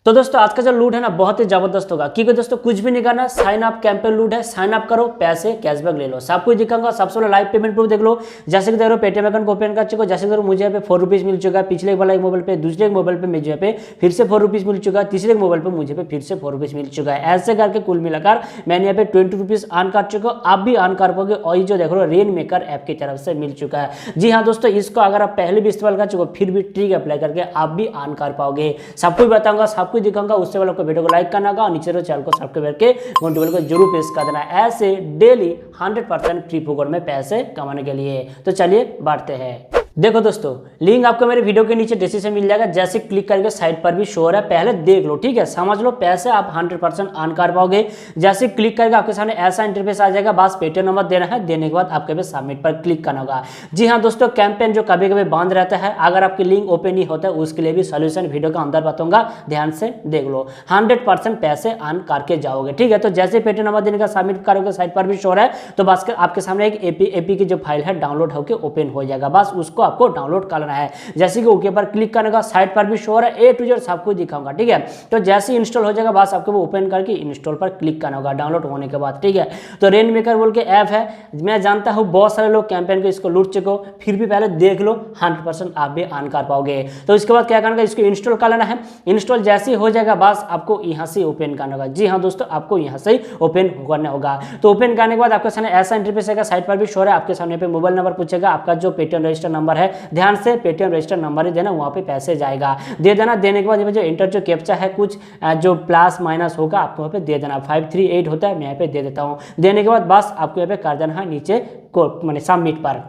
तो दोस्तों आज का जो लूट है ना बहुत ही जबरदस्त होगा, क्योंकि दोस्तों कुछ भी नहीं करना, साइन अप कैंपेन लूट है, साइन अप करो, पैसे कैशबैक ले लो, सब कुछ दिखाऊंगा। सबसे पहले लाइव पेमेंट प्रूफ देख लो, जैसे कि देख रहे हो पेटीएम अकाउंट को ओपन कर चुके हो, जैसे कि मुझे यहाँ पे 4 रुपीज़ मिल चुका है, पिछले वाला एक मोबाइल पे, दूसरे एक मोबाइल पे मुझे यहाँ पे फिर से 4 रुपीज़ मिल चुका है, तीसरे एक मोबाइल पे मुझे पे फिर से 4 रुपीज़ मिल चुका है। ऐसे करके कुल मिलाकर मैंने यहाँ पे 20 रुपीज़ अर्न कर चुका हूँ, आप भी अर्न कर पाओगे। और ये जो देख रहे हो रेन मेकर ऐप की तरफ से मिल चुका है। जी हाँ दोस्तों, इसको अगर आप पहले भी इस्तेमाल कर चुके हो फिर भी ट्रिक अप्लाई करके आप भी अर्न कर पाओगे। सब कुछ बताऊंगा, सब कुछ दिखाऊंगा। उससे पहले आपको वीडियो को लाइक करना होगा और नीचे चैनल को सब्सक्राइब करके घंटी बेल को जरूर प्रेस कर देना, ऐसे डेली 100% फ्री फोकट में पैसे कमाने के लिए। तो चलिए बढ़ते हैं। देखो दोस्तों, लिंक आपको मेरे वीडियो के नीचे डिस्क्रिप्शन में मिल जाएगा, जैसे क्लिक करके साइट पर भी शो हो रहा है, पहले देख लो, ठीक है, समझ लो, पैसे आप 100% अर्न कर पाओगे। जैसे क्लिक करके आपके सामने ऐसा इंटरफेस आ जाएगा, बस पेटीएम नंबर देना है, देने के बाद आपके पे सबमिट पर क्लिक करना होगा। जी हाँ दोस्तों, कैंपेन जो कभी कभी बंद रहता है, अगर आपकी लिंक ओपन नहीं होता है, उसके लिए भी सोल्यूशन वीडियो के अंदर बताऊंगा, ध्यान से देख लो। 100% पैसे अर्न करके जाओगे, ठीक है। तो जैसे पेटीएम नंबर देने का सबमिट करोगे, साइट पर भी शो हो रहा है, तो बस आपके सामने एक एपी की जो फाइल है डाउनलोड होकर ओपन हो जाएगा, बस उसको आपको डाउनलोड कर है। जैसे कि ओके पर क्लिक करने का साइट पर भी शो हो रहा है, A to Z सब कुछ दिखाऊंगा, ठीक है। तो जैसे इंस्टॉल हो जाएगा, बस आपको वो ओपन करके इंस्टॉल पर क्लिक करना होगा डाउनलोड होने के बाद, ठीक है। तो रेन मेकर बोल के ऐप है, मैं जानता हूं बहुत सारे लोग कैंपेन को इसको लूट चुके हो, फिर भी पहले देख लो, 100% आप भी अर्न कर पाओगे। तो इसके बाद क्या करना है, इसको इंस्टॉल कर लेना है। इंस्टॉल जैसे ही हो जाएगा, बस आपको यहां से ओपन करना होगा। जी हाँ दोस्तों, आपको यहां से ओपन करना होगा। तो ओपन करने के बाद आपके सामने ऐसा इंटरफेस आएगा, साइट पर भी शो है, आपके सामने पे मोबाइल नंबर पूछेगा, आपका जो पेटीएम रजिस्टर नंबर है, ध्यान से पेटीएम रजिस्टर नंबर ही देना, वहाँ पे पैसे जाएगा, दे देना। देने के बाद जो इंटर जो कैप्चा है, कुछ जो प्लस माइनस होगा आपको यहाँ पे दे देना, 538 होता है, मैं यहाँ पे दे देता हूँ। देने के बाद बस आपको यहाँ पे कर देना है नीचे को मैंने सबमिट पर।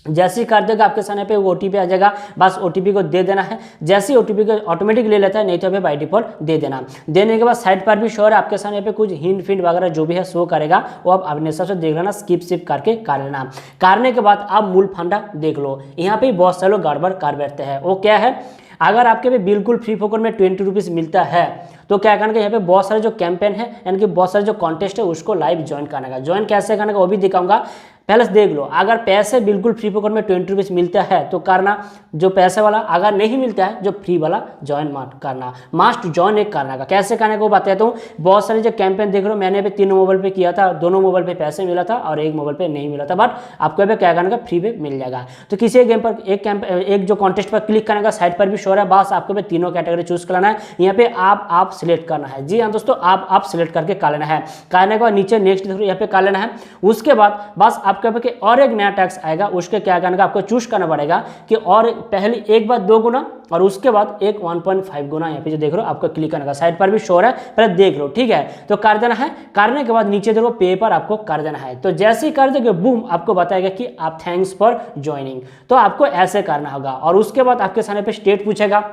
जैसे ही कर देगा आपके सामने पे ओटीपी आ जाएगा, बस ओटीपी को दे देना है। जैसे ही ओटीपी को ऑटोमेटिक ले लेता है, नहीं तो पे बाय डिफॉल्ट दे देना। देने के बाद साइड पर भी शो है, आपके सामने पे कुछ हिंट फिंट वगैरह जो भी है शो करेगा, वो आप अपने हिसाब से देख लेना, स्किप सिप करके कर लेना। करने के बाद आप मूल फंडा देख लो, यहाँ पे बहुत सारे लोग गड़बड़ कर बैठते हैं। वो क्या है, अगर आपके पे बिल्कुल फ्री फोकट में 20 रुपीज़ मिलता है, तो क्या करना है, यहाँ पे बहुत सारे जो कैंपेन है, यानी कि बहुत सारे जो कॉन्टेस्ट है, उसको लाइव ज्वाइन करने का। ज्वाइन कैसे करने का वो भी दिखाऊंगा, पहले से देख लो। अगर पैसे बिल्कुल फ्री फोकट में 20 रुपीज़ मिलता है तो करना जो पैसे वाला, अगर नहीं मिलता है जो फ्री वाला ज्वाइन मत करना, मस्ट ज्वाइन एक करना का। कैसे करने को बताता हूँ। बहुत सारे जो कैंपेन देख रहे हो, मैंने भी 3 मोबाइल पे किया था, दोनों मोबाइल पे पैसे मिला था और एक मोबाइल पे नहीं मिला था, बट आपको यहाँ पे क्या करने का, फ्री पे मिल जाएगा। तो किसी एक गेम पर एक जो कॉन्टेस्ट पर क्लिक करने का, साइट पर भी शो है, बस आपको पे तीनों कैटेगरी चूज करना है। यहाँ पे आप सिलेक्ट करना है। जी हाँ दोस्तों, आप सिलेक्ट करके कर लेना है। करने के बाद नीचे नेक्स्ट यहाँ पे कर लेना है। उसके बाद बस आपके यहाँ पे और एक नया टैक्स आएगा, उसके क्या करने का, आपको चूज करना पड़ेगा कि और पहले एक बार 2 गुना और उसके बाद एक 1.5 गुना। यहाँ पे जो देख रहे हो, आपको क्लिक करने का, साइड पर भी शो है, पहले देख लो, ठीक है। तो कर देना है। करने के बाद नीचे देखो पे पर आपको कर देना है। तो जैसे ही कर दोगे, बूम, आपको बताएगा कि आप थैंक्स फॉर ज्वाइनिंग। तो आपको ऐसे करना होगा। और उसके बाद आपके सामने पे स्टेट पूछेगा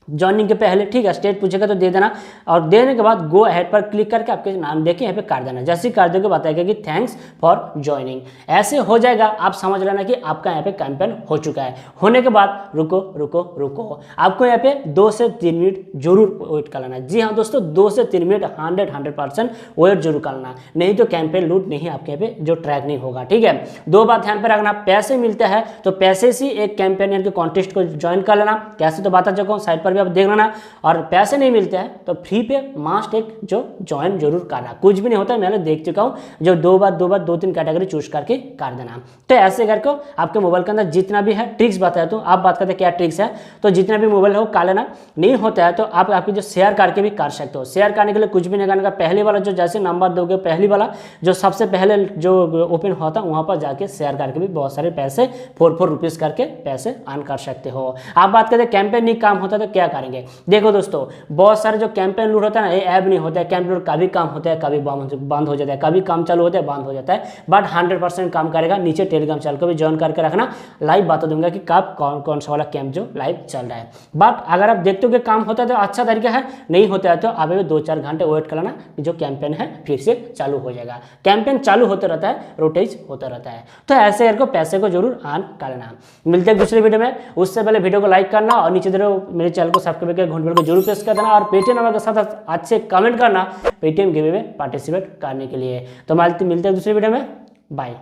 ज्वाइनिंग के पहले, ठीक है, स्टेट पूछेगा तो दे देना। और देने के बाद गो अहेड पर क्लिक करके आपके नाम देके यहाँ पे कर देना। जैसे ही कर दोगे, बताएगा कि थैंक्स फॉर ज्वाइनिंग। ऐसे हो जाएगा, आप समझ लेना कि आपका यहाँ पे कैंपेन हो चुका है। होने के बाद रुको रुको रुको, आपको यहाँ पे 2 से 3 मिनट जरूर वेट कर लेना। जी हाँ दोस्तों, 2 से 3 मिनट 100% वेट जरूर कर लेना, नहीं तो कैंपेन लूट नहीं, आपके यहाँ पे जो ट्रैक नहीं होगा, ठीक है। 2 बात ध्यान पर रखना, पैसे मिलते हैं तो पैसे से एक कैंपेन यानी कि कॉन्टेस्ट को ज्वाइन कर लेना। कैसे तो बता चुका हूँ, साइड पर भी आप देख लेना। और पैसे नहीं मिलते हैं तो फ्री पे मास्ट एक जो ज्वाइन जरूर करना। कुछ भी नहीं होता है, मैंने देख चुका हूं, जो 2-3 कैटेगरी चूज करके कर देना। तो ऐसे करके आपके मोबाइल के अंदर जितना भी है ट्रिक्स बताया, तो आप बात करते क्या ट्रिक्स है। तो जितना भी मोबाइल हो कर लेना। नहीं होता है तो आप आपकी जो शेयर करके भी कर सकते हो। शेयर करने के लिए कुछ भी नहीं करने का, पहले वाला जो जैसे नंबर दोगे, पहली वाला जो सबसे पहले जो ओपन होता है, वहां पर जाके शेयर करके भी बहुत सारे पैसे 4 रुपीज करके पैसे अर्न कर सकते हो। आप बात करते कैंपेन नहीं काम होता तो क्या करेंगे। देखो दोस्तों, बहुत सारे जो कैंपेन लूट होता है ना, ये ऐप नहीं होता है। कैंपेन लूट कभी काम होता है, कभी बंद हो जाता है, कभी काम चालू होता है, बंद हो जाता है, बट 100% काम करेगा। नीचे टेलीग्राम चैनल को भी ज्वाइन करके रखना, लाइव बता दूंगा कि कब कौन सा वाला कैंप जो लाइव चल रहा है। बट अगर आप देखते हो कि काम होता है तो अच्छा तरीका है, नहीं होता है तो आप 2-4 घंटे वेट कर लेना, जो कैंपेन है फिर से चालू हो जाएगा। कैंपेन चालू होते रहता है, रोटेज होता रहता है। तो ऐसे करके पैसे को जरूर अर्न कर लेना। मिलते हैं दूसरे वीडियो में। उससे पहले वीडियो को लाइक करना और नीचे मेरे चैनल को सब्सक्राइब करके घंटी बेल को जरूर प्रेस कर देना और पेटीएम नंबर के साथ अच्छे कमेंट करना पेटीएम गिव में पार्टिसिपेट करने के लिए। तो मिलते हैं दूसरे वीडियो में। बाय।